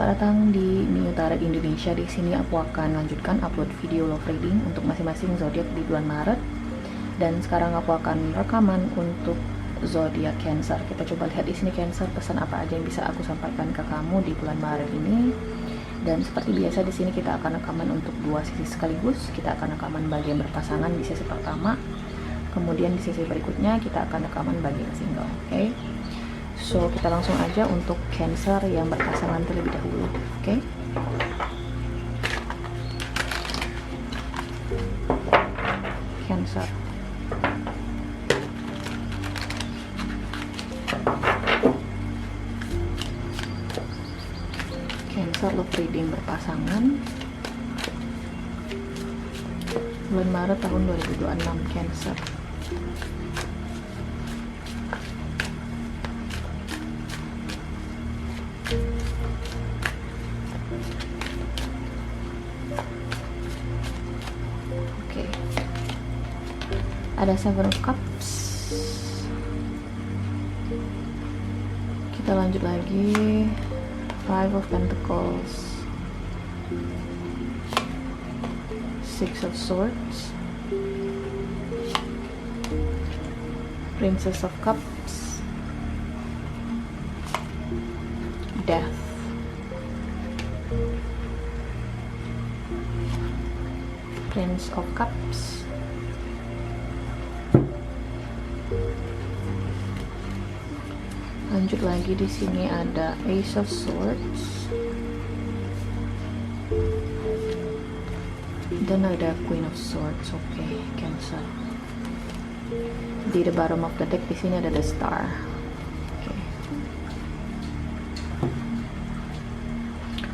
Selamat datang di New Tarot Indonesia. Di sini aku akan lanjutkan upload video love reading untuk masing-masing zodiak di bulan Maret. Dan sekarang aku akan rekaman untuk zodiak Cancer. Kita coba lihat di sini Cancer, pesan apa aja yang bisa aku sampaikan ke kamu di bulan Maret ini. Dan seperti biasa di sini kita akan rekaman untuk dua sesi sekaligus. Kita akan rekaman bagi yang berpasangan di sesi pertama. Kemudian di sesi berikutnya kita akan rekaman bagi yang single. Oke? So, kita langsung aja untuk Cancer yang berpasangan terlebih dahulu. Oke? Cancer. Cancer love reading berpasangan bulan Maret tahun 2026 Cancer. Oke. Ada Seven of Cups. Kita lanjut lagi. Five of Pentacles, Six of Swords, Princess of Cups, Death, Prince of Cups, lanjut lagi di sini ada Ace of Swords dan ada Queen of Swords. Oke, Cancer. Di the bottom of the deck di sini ada the Star. Oke.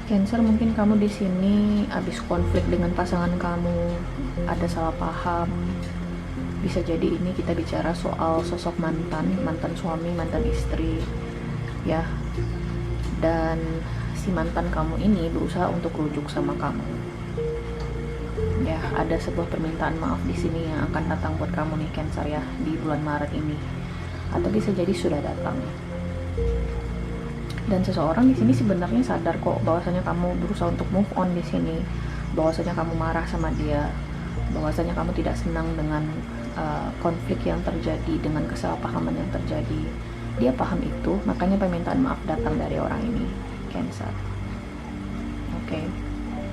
Cancer, mungkin kamu di sini habis konflik dengan pasangan kamu, ada salah paham. Bisa jadi ini kita bicara soal sosok mantan suami, mantan istri, ya. Dan si mantan kamu ini berusaha untuk rujuk sama kamu. Ya, ada sebuah permintaan maaf di sini yang akan datang buat kamu nih Cancer ya di bulan Maret ini. Atau bisa jadi sudah datang. Dan seseorang di sini sebenarnya sadar kok bahwasanya kamu berusaha untuk move on di sini. Bahwasanya kamu marah sama dia. Bahwasanya kamu tidak senang dengan konflik yang terjadi, dengan kesalahpahaman yang terjadi. Dia paham itu, makanya permintaan maaf datang dari orang ini, Cancer. Oke.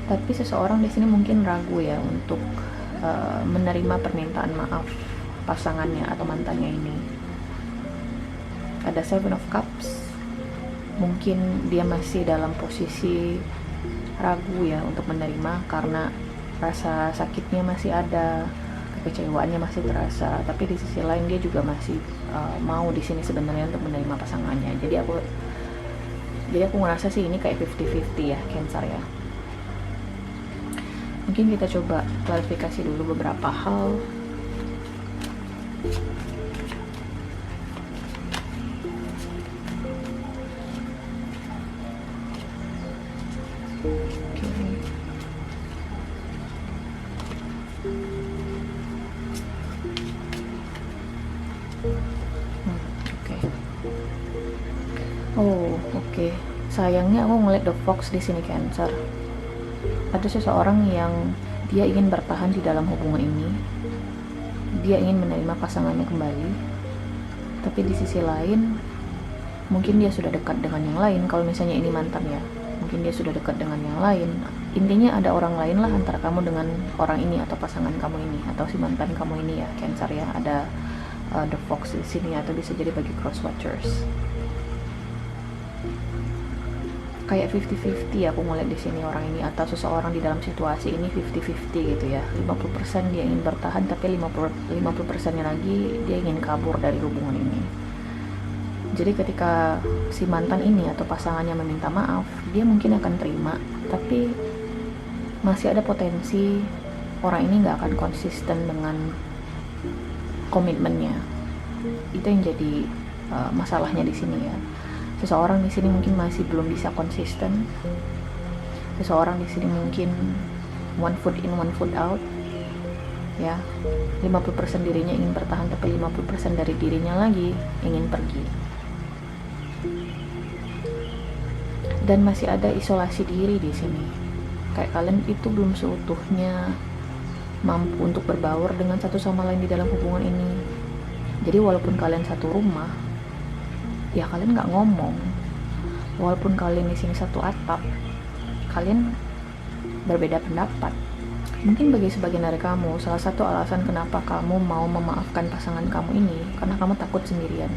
Tapi seseorang di sini mungkin ragu ya untuk menerima permintaan maaf pasangannya atau mantannya ini. Ada Seven of Cups. Mungkin dia masih dalam posisi ragu ya untuk menerima karena rasa sakitnya masih ada, kekecewaannya masih terasa, tapi di sisi lain dia juga masih mau di sini sebenarnya untuk menerima pasangannya. Jadi aku ngerasa sih ini kayak 50-50 ya Cancer ya. Mungkin kita coba klarifikasi dulu beberapa hal. Oke. Sayangnya aku ngeliat the Fox di sini Cancer. Ada seseorang yang dia ingin bertahan di dalam hubungan ini. Dia ingin menerima pasangannya kembali. Tapi di sisi lain, mungkin dia sudah dekat dengan yang lain. Kalau misalnya ini mantan ya, mungkin dia sudah dekat dengan yang lain. Intinya ada orang lain lah antara kamu dengan orang ini atau pasangan kamu ini atau si mantan kamu ini ya Cancer ya. Ada the Fox di sini atau bisa jadi bagi cross watchers. Kayak 50-50 aku ngeliat di sini orang ini atau seseorang di dalam situasi ini 50-50 gitu ya. 50% dia ingin bertahan tapi 50%-nya lagi dia ingin kabur dari hubungan ini. Jadi ketika si mantan ini atau pasangannya meminta maaf, dia mungkin akan terima, tapi masih ada potensi orang ini nggak akan konsisten dengan komitmennya. Itu yang jadi masalahnya di sini ya. Seseorang di sini mungkin masih belum bisa konsisten. Seseorang di sini mungkin one foot in, one foot out. Ya, 50% dirinya ingin bertahan, tapi 50% dari dirinya lagi ingin pergi. dan masih ada isolasi diri di sini. Kayak kalian itu belum seutuhnya mampu untuk berbaur dengan satu sama lain di dalam hubungan ini. Jadi walaupun kalian satu rumah, ya kalian nggak ngomong. Walaupun kalian di sini satu atap, kalian berbeda pendapat. Mungkin bagi sebagian dari kamu, salah satu alasan kenapa kamu mau memaafkan pasangan kamu ini karena kamu takut sendirian.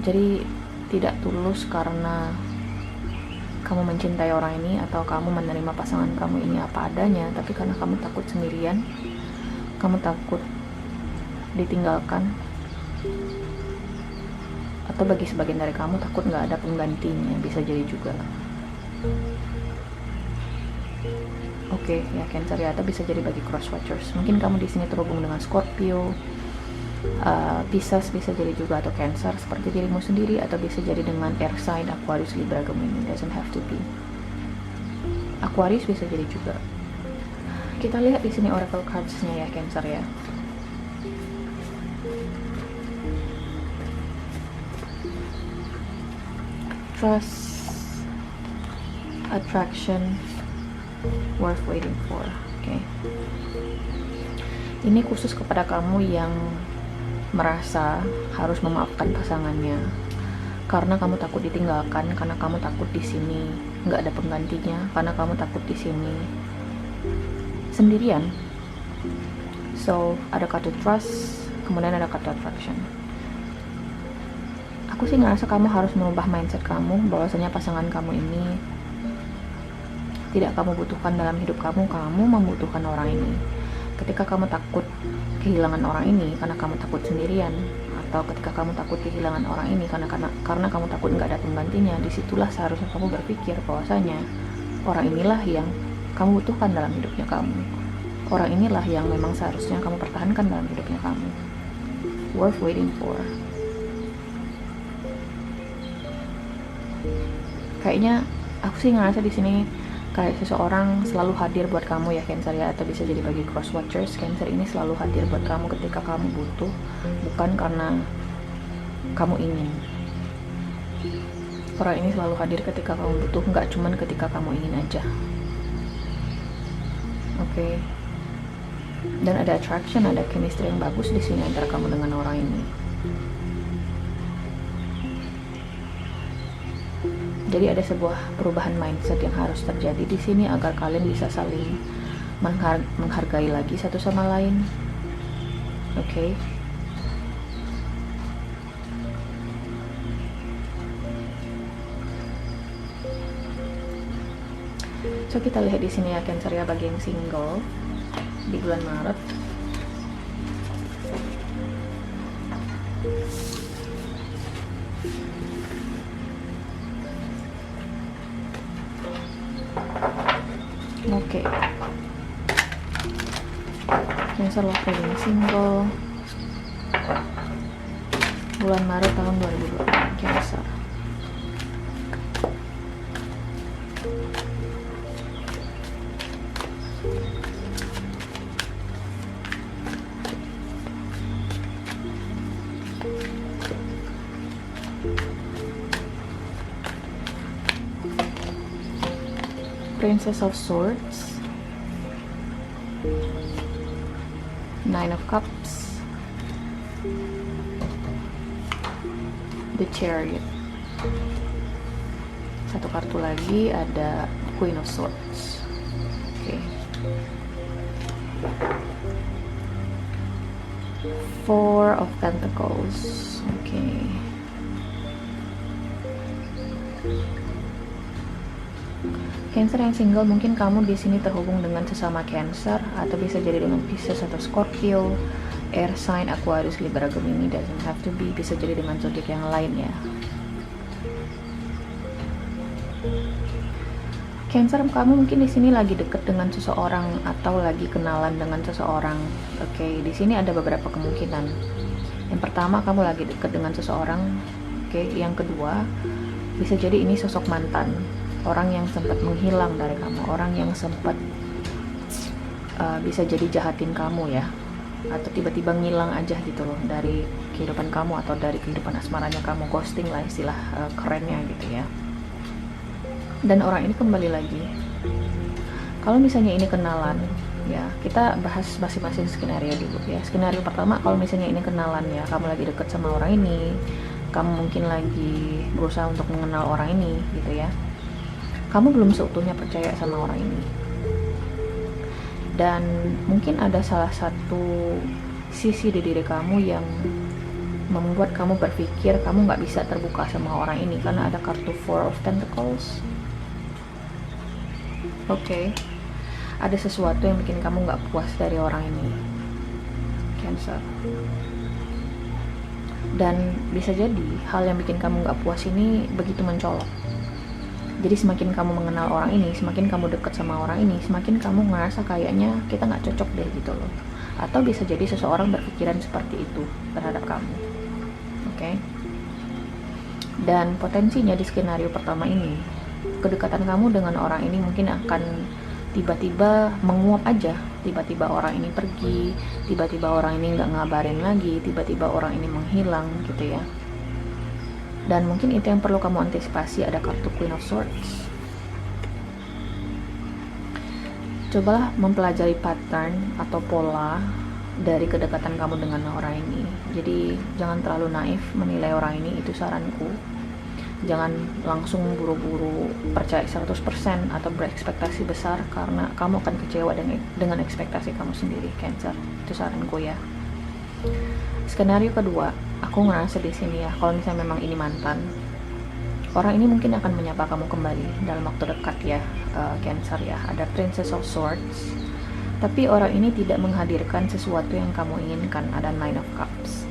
Jadi tidak tulus karena kamu mencintai orang ini atau kamu menerima pasangan kamu ini apa adanya, tapi karena kamu takut sendirian, kamu takut ditinggalkan, atau bagi sebagian dari kamu takut nggak ada penggantinya, bisa jadi juga. Oke, ya Cancer ya, atau bisa jadi bagi cross watchers. Mungkin kamu di sini terhubung dengan Scorpio, Pisces bisa jadi juga, atau Cancer seperti dirimu sendiri, atau bisa jadi dengan air sign Aquarius, Libra, Gemini. Doesn't have to be. Aquarius bisa jadi juga. Kita lihat di sini oracle cards-nya ya Cancer ya. Trust, attraction, worth waiting for. Oke. Ini khusus kepada kamu yang merasa harus memaafkan pasangannya karena kamu takut ditinggalkan, karena kamu takut di sini nggak ada penggantinya, karena kamu takut di sini sendirian. So ada kata trust, kemudian ada kata attraction. Aku sih ngerasa kamu harus merubah mindset kamu bahwasanya pasangan kamu ini tidak kamu butuhkan dalam hidup kamu membutuhkan orang ini. Ketika kamu takut kehilangan orang ini karena kamu takut sendirian, atau ketika kamu takut kehilangan orang ini karena kamu takut nggak ada penggantinya, disitulah seharusnya kamu berpikir bahwasanya orang inilah yang kamu butuhkan dalam hidupnya kamu. Orang inilah yang memang seharusnya kamu pertahankan dalam hidupnya kamu. Worth waiting for. Kayaknya aku sih ngerasa di sini kayak seseorang selalu hadir buat kamu ya Cancer ya, atau bisa jadi bagi cross watchers. Cancer ini selalu hadir buat kamu ketika kamu butuh, bukan karena kamu ingin. Orang ini selalu hadir ketika kamu butuh, nggak cuman ketika kamu ingin aja. Oke. Dan ada attraction, ada chemistry yang bagus di sini antara kamu dengan orang ini. Jadi ada sebuah perubahan mindset yang harus terjadi di sini agar kalian bisa saling menghargai lagi satu sama lain. Oke. So kita lihat di sini ya Cancer ya, bagi yang single di bulan Maret. Oke. Cancer waktu yang single bulan Maret tahun 2020. Cancer. Princess of Swords, Nine of Cups, The Chariot. Satu kartu lagi ada Queen of Swords. Oke. Four of Pentacles. Oke. Cancer yang single, mungkin kamu di sini terhubung dengan sesama Cancer, atau bisa jadi dengan Pisces atau Scorpio, air sign Aquarius, Libra, Gemini. Doesn't have to be, bisa jadi dengan zodiak yang lain ya. Cancer, kamu mungkin di sini lagi deket dengan seseorang atau lagi kenalan dengan seseorang. Oke, di sini ada beberapa kemungkinan. Yang pertama, kamu lagi deket dengan seseorang. Oke, yang kedua, bisa jadi ini sosok mantan. Orang yang sempat menghilang dari kamu, orang yang sempat bisa jadi jahatin kamu ya. atau tiba-tiba ngilang aja gitu loh dari kehidupan kamu atau dari kehidupan asmaranya kamu, ghosting lah istilah kerennya gitu ya. Dan orang ini kembali lagi, kalau misalnya ini kenalan ya, kita bahas masing-masing skenario dulu ya. Skenario pertama, kalau misalnya ini kenalan ya, kamu lagi deket sama orang ini, kamu mungkin lagi berusaha untuk mengenal orang ini gitu ya, kamu belum seutuhnya percaya sama orang ini, dan mungkin ada salah satu sisi di diri kamu yang membuat kamu berpikir kamu nggak bisa terbuka sama orang ini karena ada kartu Four of Pentacles. Oke. Ada sesuatu yang bikin kamu nggak puas dari orang ini, Cancer. Dan bisa jadi hal yang bikin kamu nggak puas ini begitu mencolok. Jadi semakin kamu mengenal orang ini, semakin kamu dekat sama orang ini, semakin kamu ngerasa kayaknya kita nggak cocok deh gitu loh. Atau bisa jadi seseorang berpikiran seperti itu terhadap kamu. Oke. Dan potensinya di skenario pertama ini, kedekatan kamu dengan orang ini mungkin akan tiba-tiba menguap aja, tiba-tiba orang ini pergi, tiba-tiba orang ini nggak ngabarin lagi, tiba-tiba orang ini menghilang gitu ya. Dan mungkin itu yang perlu kamu antisipasi, ada kartu Queen of Swords. Cobalah mempelajari pattern atau pola dari kedekatan kamu dengan orang ini. Jadi jangan terlalu naif menilai orang ini, itu saranku. Jangan langsung buru-buru percaya 100% atau berekspektasi besar, karena kamu akan kecewa dengan ekspektasi kamu sendiri, Cancer. Itu saranku ya. Skenario kedua, aku ngerasa di sini ya, kalau misalnya memang ini mantan, orang ini mungkin akan menyapa kamu kembali dalam waktu dekat ya, Cancer ya. Ada Princess of Swords, tapi orang ini tidak menghadirkan sesuatu yang kamu inginkan, ada Nine of Cups.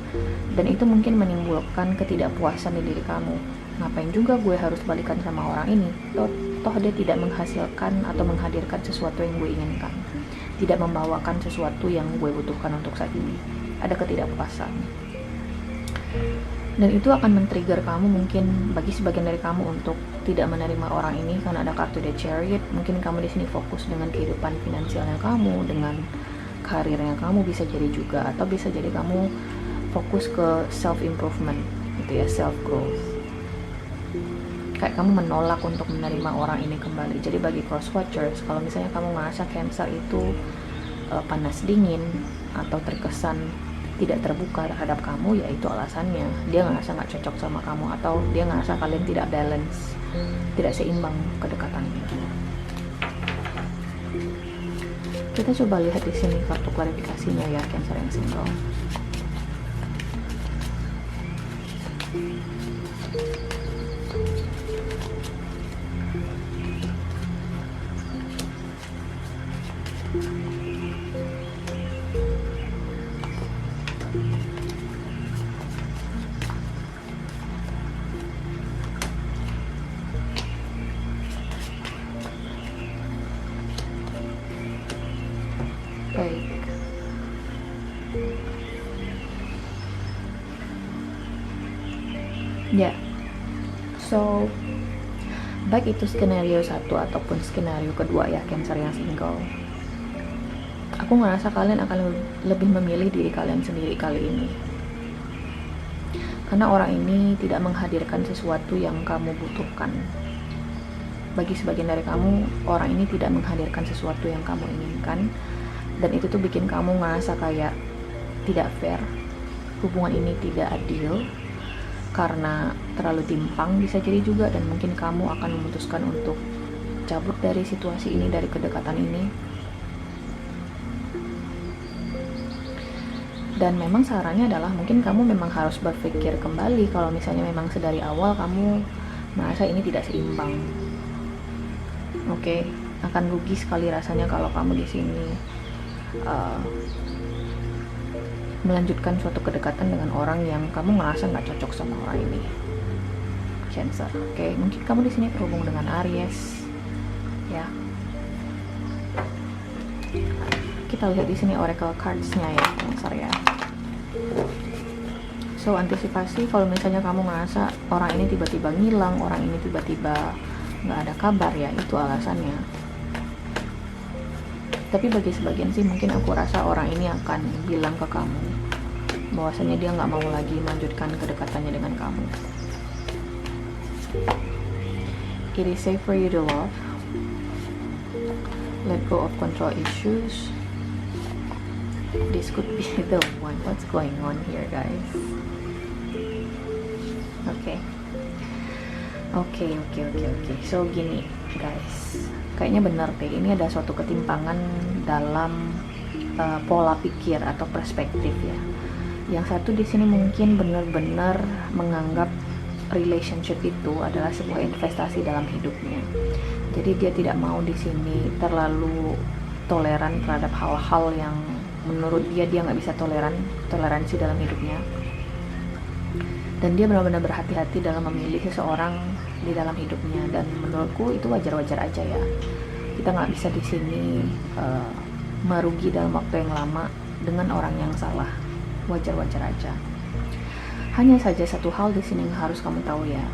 Dan itu mungkin menimbulkan ketidakpuasan di diri kamu. Ngapain juga gue harus balikan sama orang ini? Toh dia tidak menghasilkan atau menghadirkan sesuatu yang gue inginkan, tidak membawakan sesuatu yang gue butuhkan untuk saat ini. Ada ketidakpuasan. Dan itu akan men-trigger kamu, mungkin bagi sebagian dari kamu, untuk tidak menerima orang ini karena ada kartu The Chariot. Mungkin kamu di sini fokus dengan kehidupan finansialnya kamu, dengan karirnya kamu bisa jadi juga, atau bisa jadi kamu fokus ke self improvement gitu ya, self growth. Kayak kamu menolak untuk menerima orang ini kembali. Jadi bagi cross watchers, kalau misalnya kamu merasa Cancer itu panas dingin atau terkesan tidak terbuka terhadap kamu, ya itu alasannya. Dia ngerasa nggak cocok sama kamu, atau dia ngerasa kalian tidak balance, tidak seimbang kedekatannya. Kita coba lihat di sini kartu klarifikasinya ya, Cancer yang single. Baik. Ya. So, baik itu skenario 1 ataupun skenario kedua ya, Cancer yang single. Aku ngerasa kalian akan lebih memilih diri kalian sendiri kali ini. Karena orang ini tidak menghadirkan sesuatu yang kamu butuhkan. Bagi sebagian dari kamu, orang ini tidak menghadirkan sesuatu yang kamu inginkan. Dan itu tuh bikin kamu ngerasa kayak tidak fair, hubungan ini tidak adil karena terlalu timpang bisa jadi juga. Dan mungkin kamu akan memutuskan untuk cabut dari situasi ini, dari kedekatan ini. Dan memang sarannya adalah mungkin kamu memang harus berpikir kembali kalau misalnya memang sedari awal kamu merasa ini tidak seimbang. Oke, akan rugi sekali rasanya kalau kamu di sini melanjutkan suatu kedekatan dengan orang yang kamu ngerasa nggak cocok sama orang ini, Cancer. Oke, mungkin kamu di sini terhubung dengan Aries, ya. Kita lihat di sini oracle cards-nya ya, Cancer ya. So, antisipasi kalau misalnya kamu ngerasa orang ini tiba-tiba ngilang, orang ini tiba-tiba nggak ada kabar, ya itu alasannya. Tapi bagi sebagian sih mungkin aku rasa orang ini akan bilang ke kamu bahwasanya dia nggak mau lagi melanjutkan kedekatannya dengan kamu. It is safe for you to love. Let go of control issues. This could be the one. What's going on here, guys? Oke. So gini, guys. Kayaknya benar deh. Ini ada suatu ketimpangan dalam pola pikir atau perspektif ya. Yang satu di sini mungkin benar-benar menganggap relationship itu adalah sebuah investasi dalam hidupnya. Jadi dia tidak mau di sini terlalu toleran terhadap hal-hal yang menurut dia nggak bisa toleransi dalam hidupnya. Dan dia benar-benar berhati-hati dalam memilih seseorang di dalam hidupnya. Dan menurutku itu wajar-wajar aja ya. Kita nggak bisa di sini merugi dalam waktu yang lama dengan orang yang salah. Wajar-wajar aja. Hanya saja satu hal di sini yang harus kamu tahu ya.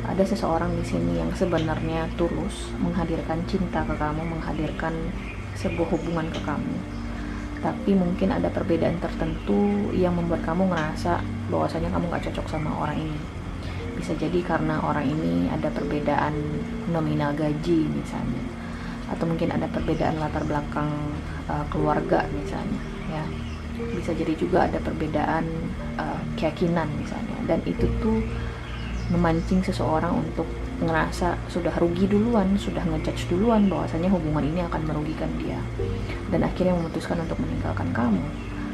Ada seseorang di sini yang sebenarnya tulus menghadirkan cinta ke kamu, menghadirkan sebuah hubungan ke kamu. Tapi mungkin ada perbedaan tertentu yang membuat kamu ngerasa bahwasanya kamu gak cocok sama orang ini. Bisa jadi karena orang ini ada perbedaan nominal gaji misalnya, atau mungkin ada perbedaan latar belakang keluarga misalnya ya. Bisa jadi juga ada perbedaan keyakinan misalnya, dan itu tuh memancing seseorang untuk ngerasa sudah rugi duluan, sudah ngejudge duluan bahwasanya hubungan ini akan merugikan dia, dan akhirnya memutuskan untuk meninggalkan kamu.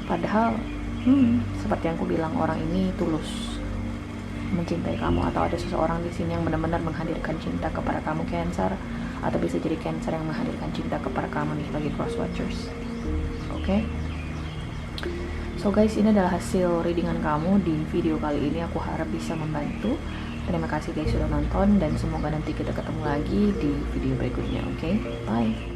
Padahal seperti yang aku bilang, orang ini tulus mencintai kamu, atau ada seseorang di sini yang benar-benar menghadirkan cinta kepada kamu, Cancer, atau bisa jadi Cancer yang menghadirkan cinta kepada kamu nih bagi cross watchers. Oke? So guys, ini adalah hasil readingan kamu di video kali ini. Aku harap bisa membantu. Terima kasih guys sudah nonton, dan semoga nanti kita ketemu lagi di video berikutnya. Oke? Bye.